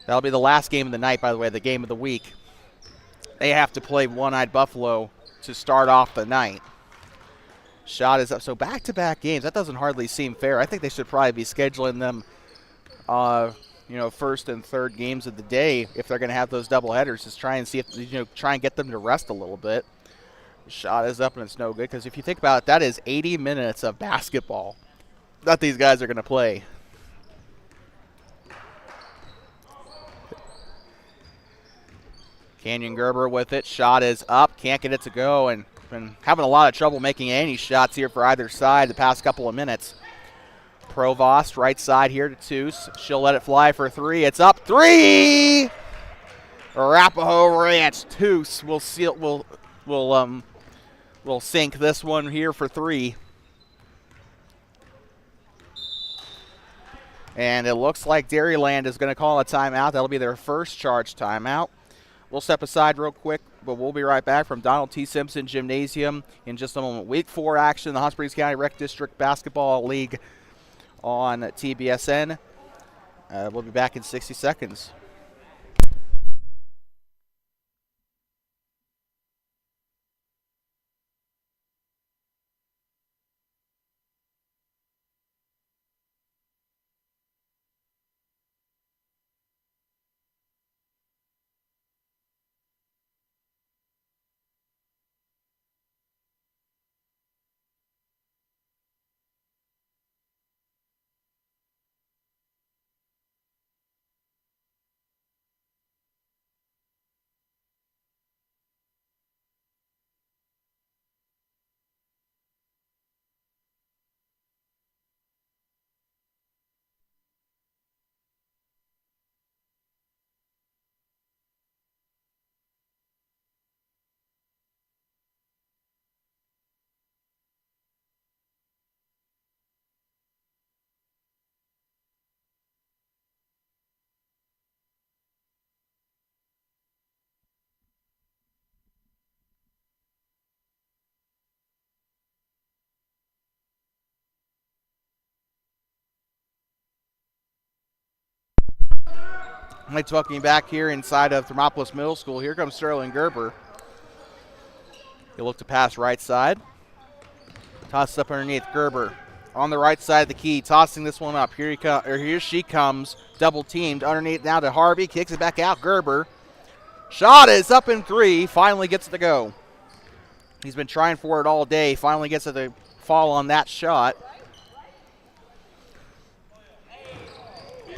That'll be the last game of the night, by the way, the game of the week. They have to play One-Eyed Buffalo to start off the night. Shot is up. So back-to-back games, that doesn't hardly seem fair. I think they should probably be scheduling them first and third games of the day if they're going to have those double headers. Just try and see if try and get them to rest a little bit. Shot is up and it's no good, because if you think about it, that is 80 minutes of basketball that these guys are going to play. Canyon Gerber with it. Shot is up, can't get it to go, and been having a lot of trouble making any shots here for either side the past couple of minutes. Provost, right side here to Toos. She'll let it fly for 3. It's up. 3! Arapaho Ranch. Toos will will sink this one here for 3. And it looks like Dairyland is going to call a timeout. That'll be their first charge timeout. We'll step aside real quick, but we'll be right back from Donald T. Simpson Gymnasium in just a moment. Week 4 action, the Hot Springs County Rec District Basketball League on TBSN. We'll be back in 60 seconds. Let's welcome you back here inside of Thermopolis Middle School. Here comes Sterling Gerber. He'll look to pass right side. Toss up underneath Gerber. On the right side of the key, tossing this one up. Here she comes, double teamed underneath now to Harvey. Kicks it back out. Gerber. Shot is up in 3. Finally gets it to go. He's been trying for it all day. Finally gets it to fall on that shot.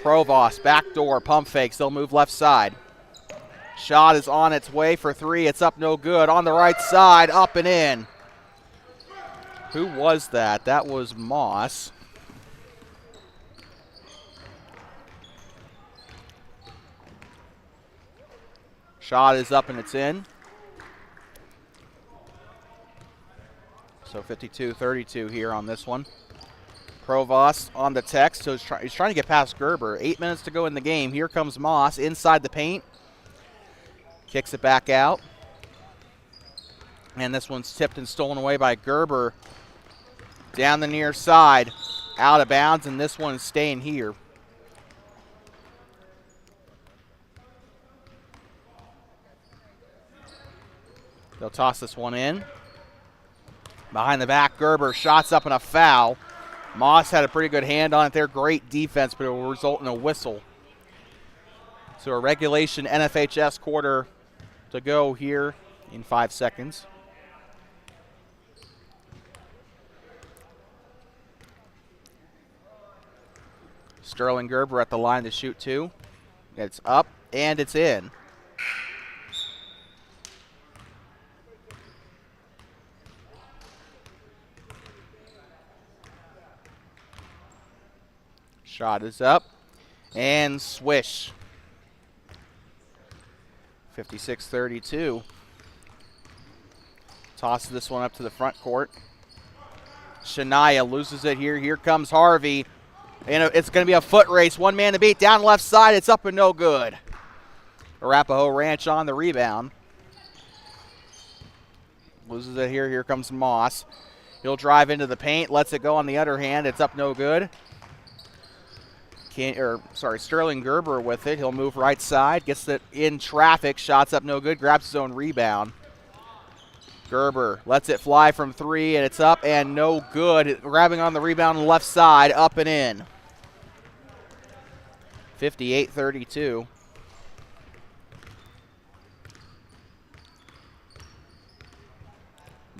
Provost, backdoor, pump fakes. They'll move left side. Shot is on its way for 3. It's up no good. On the right side, up and in. Who was that? That was Moss. Shot is up and it's in. So 52-32 here on this one. Provost on the text, so he's trying to get past Gerber. 8 minutes to go in the game. Here comes Moss inside the paint. Kicks it back out. And this one's tipped and stolen away by Gerber. Down the near side. Out of bounds, and this one is staying here. They'll toss this one in. Behind the back, Gerber shots up and a foul. Moss had a pretty good hand on it there. Great defense, but it will result in a whistle. So a regulation NFHS quarter to go here in 5 seconds. Sterling Gerber at the line to shoot 2. It's up and it's in. Shot is up and swish. 56-32. Tosses this one up to the front court. Shania loses it here. Here comes Harvey. And it's going to be a foot race. One man to beat. Down left side. It's up and no good. Arapaho Ranch on the rebound. Loses it here. Here comes Moss. He'll drive into the paint. Lets it go on the other hand. It's up no good. Sterling Gerber with it. He'll move right side. Gets it in traffic. Shots up no good. Grabs his own rebound. Gerber lets it fly from 3, and it's up and no good. Grabbing on the rebound on the left side. Up and in. 58-32.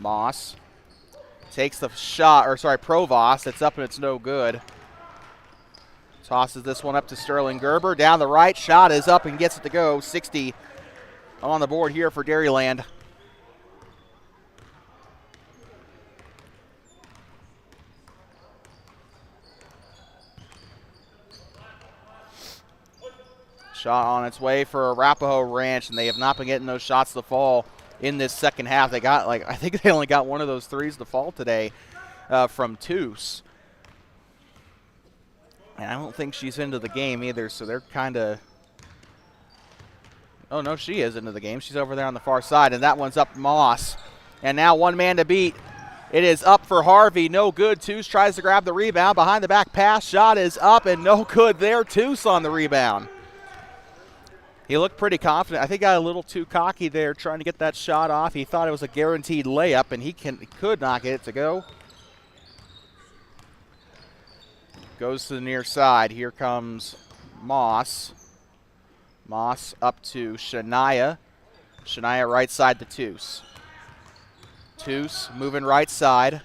Moss takes the shot, Provost. It's up and it's no good. Tosses this one up to Sterling Gerber. Down the right. Shot is up and gets it to go. 60 on the board here for Dairyland. Shot on its way for Arapaho Ranch, and they have not been getting those shots to fall in this second half. They got, like, I think they only got one of those threes to fall today from Toos. And I don't think she's into the game either, so they're kind of... Oh, no, she is into the game. She's over there on the far side, and that one's up Moss. And now one man to beat. It is up for Harvey. No good. Toos tries to grab the rebound. Behind the back pass. Shot is up, and no good there. Toos on the rebound. He looked pretty confident. I think got a little too cocky there trying to get that shot off. He thought it was a guaranteed layup, and he could not get it to go. Goes to the near side. Here comes Moss. Moss up to Shania. Shania right side to Toos. Toos moving right side.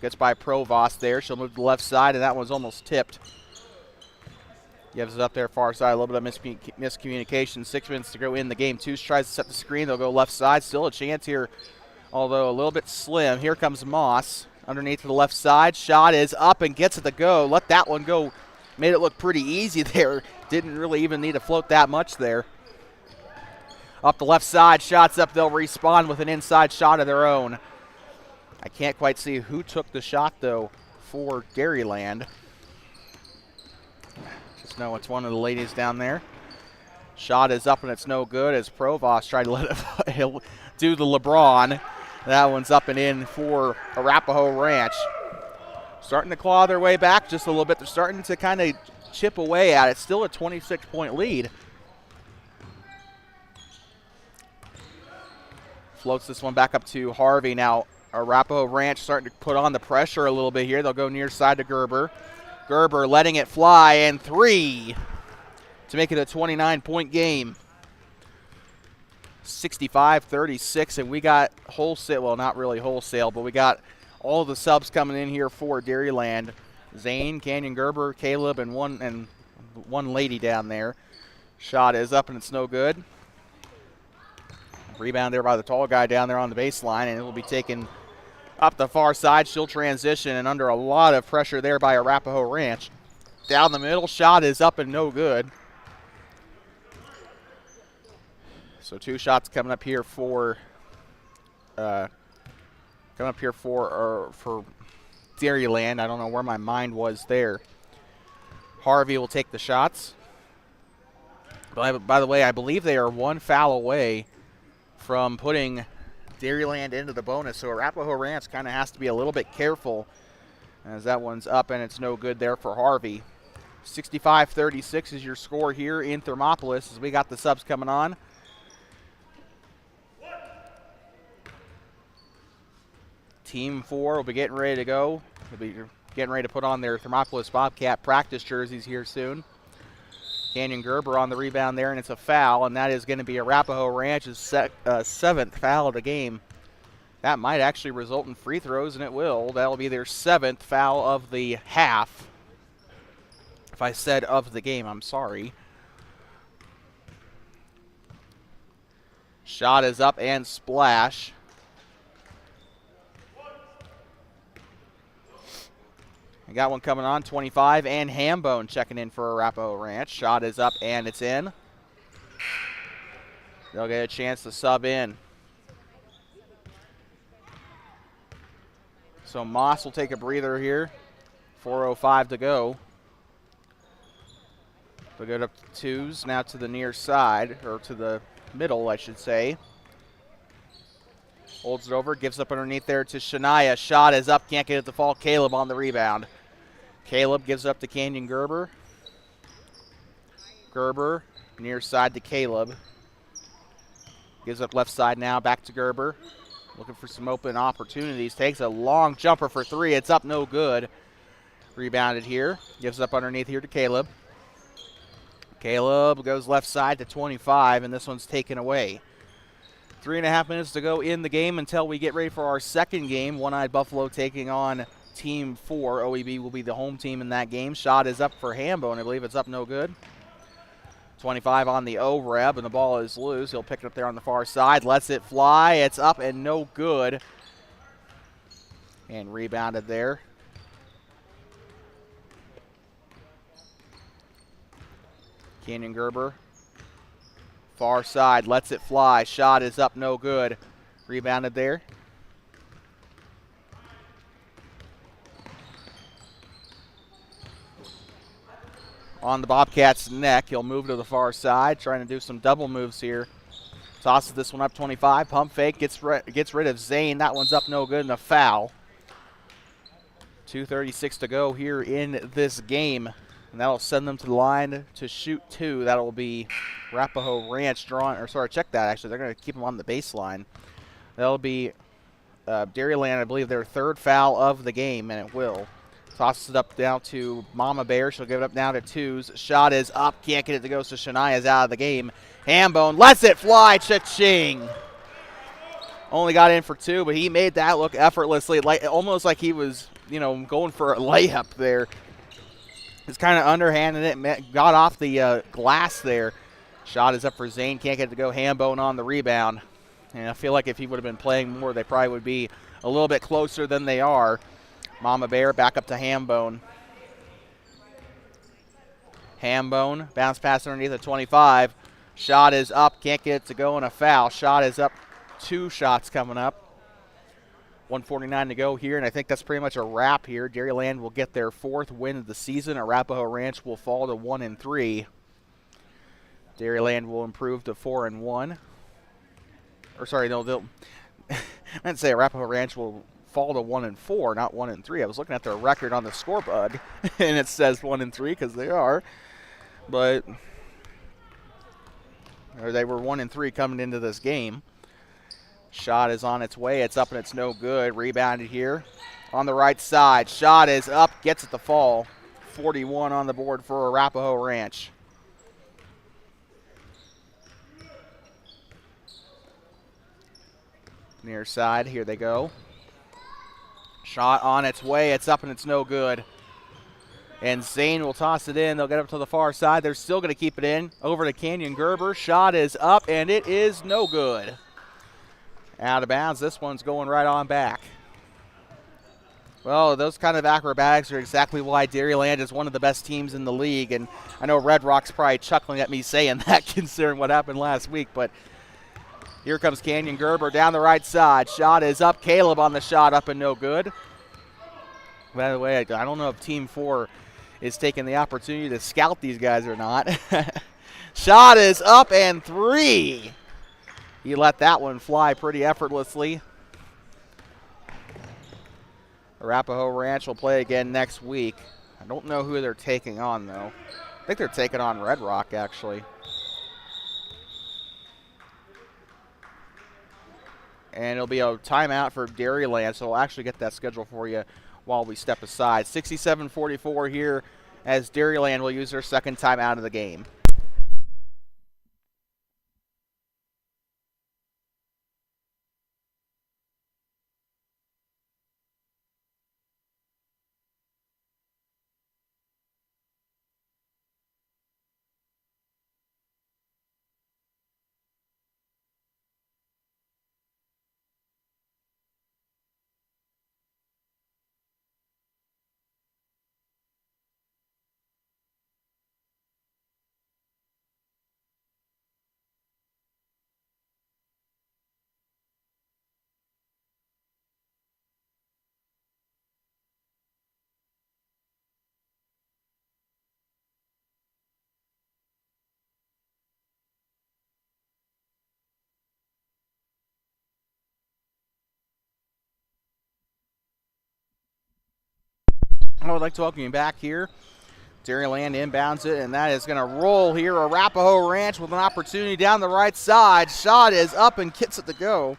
Gets by Provost there. She'll move to the left side, and that one's almost tipped. Gives it up there far side. A little bit of miscommunication. 6 minutes to go in the game. Toos tries to set the screen. They'll go left side. Still a chance here, although a little bit slim. Here comes Moss underneath to the left side. Shot is up and gets it to go. Let that one go. Made it look pretty easy there. Didn't really even need to float that much there. Up the left side, shots up. They'll respawn with an inside shot of their own. I can't quite see who took the shot, though, for Dairyland. Just know it's one of the ladies down there. Shot is up, and it's no good as Provost tried to let it do the LeBron. That one's up and in for Arapaho Ranch. Starting to claw their way back just a little bit. They're starting to kind of chip away at it. Still a 26-point lead. Floats this one back up to Harvey. Now Arapaho Ranch starting to put on the pressure a little bit here. They'll go near side to Gerber. Gerber letting it fly, and 3 to make it a 29-point game. 65-36, and we got wholesale, well, not really wholesale, but we got all the subs coming in here for Dairyland. Zane, Canyon Gerber, Caleb, and one lady down there. Shot is up, and it's no good. Rebound there by the tall guy down there on the baseline, and it will be taken up the far side. She'll transition, and under a lot of pressure there by Arapaho Ranch. Down the middle, shot is up and no good. So 2 shots coming up here for Dairyland. I don't know where my mind was there. Harvey will take the shots. By the way, I believe they are 1 foul away from putting Dairyland into the bonus. So Arapaho Ranch kind of has to be a little bit careful as that one's up and it's no good there for Harvey. 65-36 is your score here in Thermopolis as we got the subs coming on. Team 4 will be getting ready to go. They'll be getting ready to put on their Thermopolis Bobcat practice jerseys here soon. Canyon Gerber on the rebound there, and it's a foul, and that is going to be Arapaho Ranch's 7th foul of the game. That might actually result in free throws, and it will. That'll be their 7th foul of the half. If I said of the game, I'm sorry. Shot is up and splash. I got one coming on, 25, and Hambone checking in for Arapaho Ranch. Shot is up and it's in. They'll get a chance to sub in. So Moss will take a breather here. 4:05 to go. They'll go to 2s, now to the near side, or to the middle, I should say. Holds it over, gives up underneath there to Shania. Shot is up, can't get it to fall. Caleb on the rebound. Caleb gives up to Canyon Gerber. Gerber near side to Caleb. Gives up left side now, back to Gerber. Looking for some open opportunities. Takes a long jumper for 3. It's up, no good. Rebounded here. Gives up underneath here to Caleb. Caleb goes left side to 25, and this one's taken away. 3.5 minutes to go in the game until we get ready for our second game. One-Eyed Buffalo taking on Team 4. OEB will be the home team in that game. Shot is up for Hambone. I believe it's up, no good. 25 on the O-Reb, and the ball is loose. He'll pick it up there on the far side. Lets it fly. It's up and no good. And rebounded there. Canyon Gerber Far side, lets it fly. Shot is up, no good. Rebounded there. On the Bobcats' neck, he'll move to the far side, trying to do some double moves here. Tosses this one up 25. Pump fake, gets rid of Zane. That one's up, no good, and a foul. 2:36 to go here in this game. And that'll send them to the line to shoot two. That'll be Arapaho Ranch drawing, or sorry, check that actually. They're going to keep them on the baseline. That'll be Dairyland, I believe, their third foul of the game, and it will. Tosses it up down to Mama Bear. She'll give it up down to twos. Shot is up. Can't get it to go, so Shania's out of the game. Hambone lets it fly. Cha-ching. Only got in for two, but he made that look effortlessly, almost like he was, going for a layup there. He's kind of underhanded it, got off the glass there. Shot is up for Zane. Can't get it to go. Hambone on the rebound. And I feel like if he would have been playing more, they probably would be a little bit closer than they are. Mama Bear back up to Hambone. Hambone, bounce pass underneath the 25. Shot is up, can't get it to go, and a foul. Shot is up, 2 shots coming up. 1:49 to go here, and I think that's pretty much a wrap here. Dairyland will get their 4th win of the season. Arapaho Ranch will fall to 1-3. Dairyland will improve to 4-1. Or sorry, no, they'll I meant to say Arapaho Ranch will fall to 1-4, not 1-3. I was looking at their record on the scoreboard, and it says 1-3 because they are. But they were 1-3 coming into this game. Shot is on its way. It's up and it's no good. Rebounded here on the right side. Shot is up, gets it to fall. 41 on the board for Arapaho Ranch. Near side, here they go. Shot on its way. It's up and it's no good. And Zane will toss it in. They'll get up to the far side. They're still going to keep it in. Over to Canyon Gerber. Shot is up and it is no good. Out of bounds. This one's going right on back. Well, those kind of acrobatics are exactly why Dairyland is one of the best teams in the league. And I know Red Rock's probably chuckling at me saying that considering what happened last week. But here comes Canyon Gerber down the right side. Shot is up. Caleb on the shot, up and no good. By the way, I don't know if Team 4 is taking the opportunity to scout these guys or not. Shot is up and 3. He let that one fly pretty effortlessly. Arapaho Ranch will play again next week. I don't know who they're taking on, though. I think they're taking on Red Rock, actually. And it'll be a timeout for Dairyland, so we'll actually get that schedule for you while we step aside. 67-44 here as Dairyland will use their second timeout of the game. I would like to welcome you back here. Dairyland inbounds it, and that is going to roll here. Arapaho Ranch with an opportunity down the right side. Shot is up and gets it to go.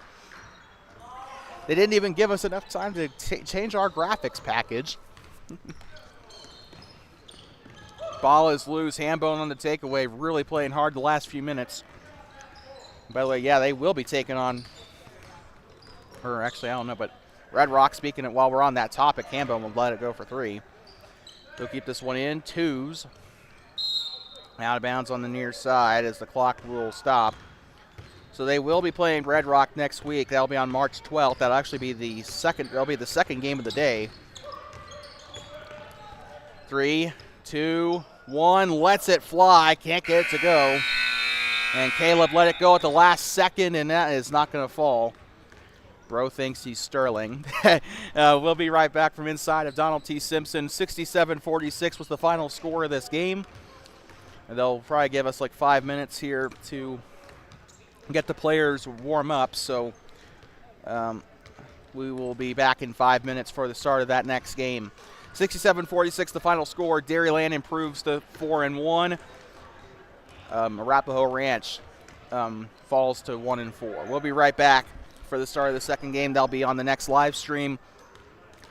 They didn't even give us enough time to change our graphics package. Ball is loose. Hambone on the takeaway. Really playing hard the last few minutes. By the way, yeah, they will be taking on, or actually, I don't know, but Red Rock, speaking it while we're on that topic, Hambone will let it go for 3. They'll keep this one in. Twos. Out of bounds on the near side as the clock will stop. So they will be playing Red Rock next week. That'll be on March 12th. That'll actually be the second. That'll be the second game of the day. 3, 2, 1. Lets it fly. Can't get it to go. And Caleb let it go at the last second, and that is not going to fall. Bro thinks he's Sterling. We'll be right back from inside of Donald T. Simpson. 67-46 was the final score of this game. And they'll probably give us like 5 minutes here to get the players warm up. So we will be back in 5 minutes for the start of that next game. 67-46 the final score. Dairyland improves to 4-1. Arapaho Ranch falls to 1-4. We'll be right back for the start of the second game. They'll be on the next live stream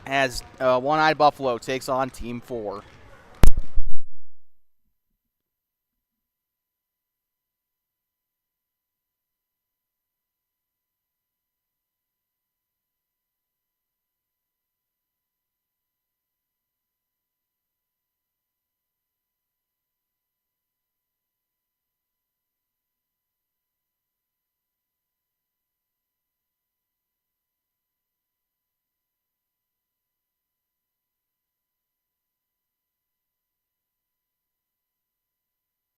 as One-Eyed Buffalo takes on Team 4.